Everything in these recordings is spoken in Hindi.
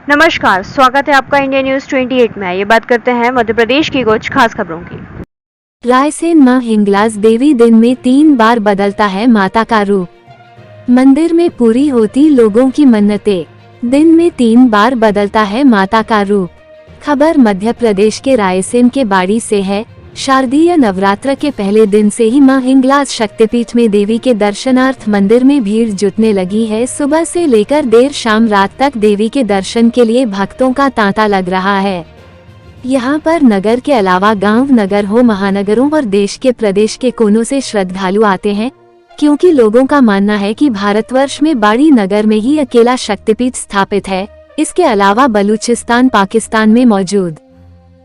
नमस्कार, स्वागत है आपका इंडिया न्यूज 28 में। ये बात करते हैं मध्य प्रदेश की कुछ खास खबरों की। रायसेन मां हिंगलाज देवी दिन में 3 बार बदलता है माता का रूप। मंदिर में पूरी होती लोगों की मन्नतें। दिन में 3 बार बदलता है माता का रूप। खबर मध्य प्रदेश के रायसेन के बाड़ी से है। शारदीय नवरात्र के पहले दिन से ही मां हिंगलाज शक्तिपीठ में देवी के दर्शनार्थ मंदिर में भीड़ जुटने लगी है। सुबह से लेकर देर शाम रात तक देवी के दर्शन के लिए भक्तों का तांता लग रहा है। यहाँ पर नगर के अलावा गांव, नगर हो, महानगरों और देश के प्रदेश के कोनों से श्रद्धालु आते हैं, क्योंकि लोगों का मानना है कि भारतवर्ष में बाड़ी नगर में ही अकेला शक्तिपीठ स्थापित है। इसके अलावा बलूचिस्तान, पाकिस्तान में मौजूद।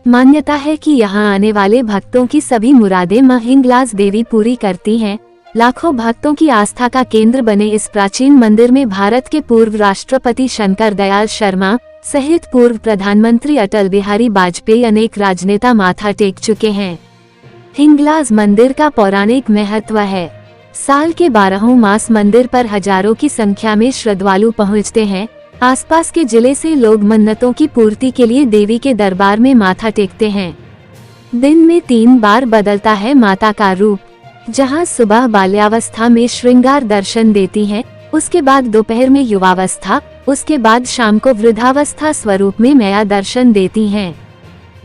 मान्यता है कि यहाँ आने वाले भक्तों की सभी मुरादें मां हिंगलाज देवी पूरी करती हैं। लाखों भक्तों की आस्था का केंद्र बने इस प्राचीन मंदिर में भारत के पूर्व राष्ट्रपति शंकर दयाल शर्मा सहित पूर्व प्रधानमंत्री अटल बिहारी वाजपेयी, अनेक राजनेता माथा टेक चुके हैं। हिंगलाज मंदिर का पौराणिक महत्व है। साल के 12 मास मंदिर पर हजारों की संख्या में श्रद्धालु पहुँचते हैं। आसपास के जिले से लोग मन्नतों की पूर्ति के लिए देवी के दरबार में माथा टेकते हैं। दिन में 3 बार बदलता है माता का रूप। जहां सुबह बाल्यावस्था में श्रृंगार दर्शन देती हैं, उसके बाद दोपहर में युवावस्था, उसके बाद शाम को वृद्धावस्था स्वरूप में मैया दर्शन देती हैं।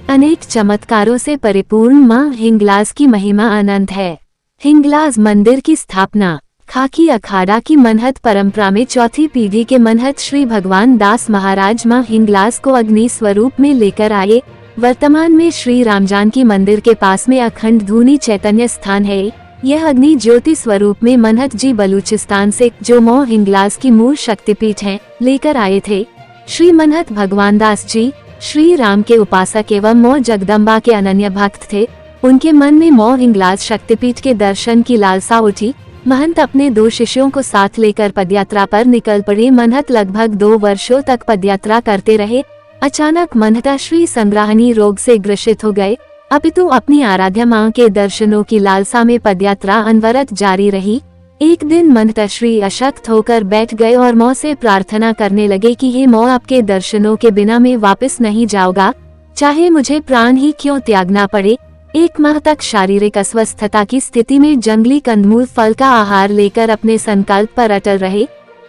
अनेक चमत्कारों से परिपूर्ण मां हिंगलाज की महिमा अनंत है। हिंगलाज मंदिर की स्थापना खाकी अखाड़ा की मनहत परंपरा में चौथी पीढ़ी के मनहत श्री भगवान दास महाराज मां हिंगलाज को अग्नि स्वरूप में लेकर आए। वर्तमान में श्री रामजानकी मंदिर के पास में अखंड धूनी चैतन्य स्थान है। यह अग्नि ज्योति स्वरूप में मनहत जी बलूचिस्तान से, जो मां हिंगलाज की मूल शक्तिपीठ हैं, लेकर आए थे। श्री मनहत भगवान दास जी श्री राम के उपासक एवं मां जगदम्बा के अनन्य भक्त थे। उनके मन में मां हिंगलाज शक्तिपीठ के दर्शन की लालसा उठी। महंत अपने 2 शिष्यों को साथ लेकर पदयात्रा पर निकल पड़े। महंत लगभग 2 वर्षों तक पदयात्रा करते रहे। अचानक महंत श्री संग्रहणी रोग से ग्रसित हो गए, अपितु अपनी आराध्य मां के दर्शनों की लालसा में पदयात्रा अनवरत जारी रही। एक दिन महंत श्री अशक्त होकर बैठ गए और मां से प्रार्थना करने लगे कि हे मां, आपके दर्शनों के बिना मैं वापस नहीं जाऊंगा, चाहे मुझे प्राण ही क्यों त्यागना पड़े। 1 माह तक शारीरिक अस्वस्थता की स्थिति में जंगली कंदमूल फल का आहार लेकर अपने संकल्प पर अटल रहे।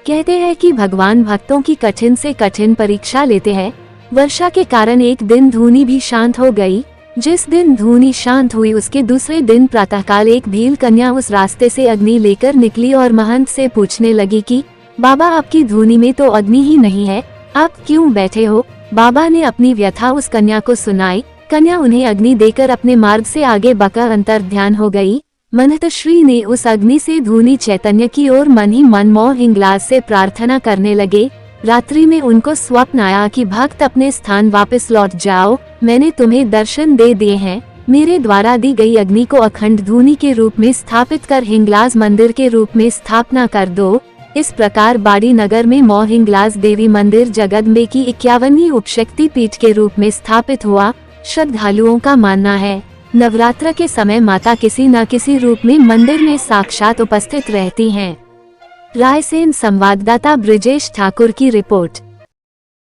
कहते हैं कि भगवान भक्तों की कठिन से कठिन परीक्षा लेते हैं। वर्षा के कारण एक दिन धूनी भी शांत हो गई। जिस दिन धूनी शांत हुई, उसके दूसरे दिन प्रातःकाल एक भील कन्या उस रास्ते से अग्नि लेकर निकली और महंत से पूछने लगी कि बाबा, आपकी धूनी में तो अग्नि ही नहीं है, आप क्यों बैठे हो। बाबा ने अपनी व्यथा उस कन्या को सुनाई। कन्या उन्हें अग्नि देकर अपने मार्ग से आगे बढ़कर अंतर ध्यान हो गई। महंत श्री ने उस अग्नि से धूनी चैतन्य की ओर मन ही मन मां हिंगलाज से प्रार्थना करने लगे। रात्रि में उनको स्वप्न आया कि भक्त, अपने स्थान वापस लौट जाओ, मैंने तुम्हें दर्शन दे दिए हैं। मेरे द्वारा दी गई अग्नि को अखंड धूनी के रूप में स्थापित कर हिंगलाज मंदिर के रूप में स्थापना कर दो। इस प्रकार बाड़ी नगर में मां हिंगलाज देवी मंदिर जगदम्बे की 51वीं उपशक्ति पीठ के रूप में स्थापित हुआ। श्रद्धालुओं का मानना है, नवरात्र के समय माता किसी न किसी रूप में मंदिर में साक्षात उपस्थित रहती हैं। रायसेन संवाददाता ब्रिजेश ठाकुर की रिपोर्ट।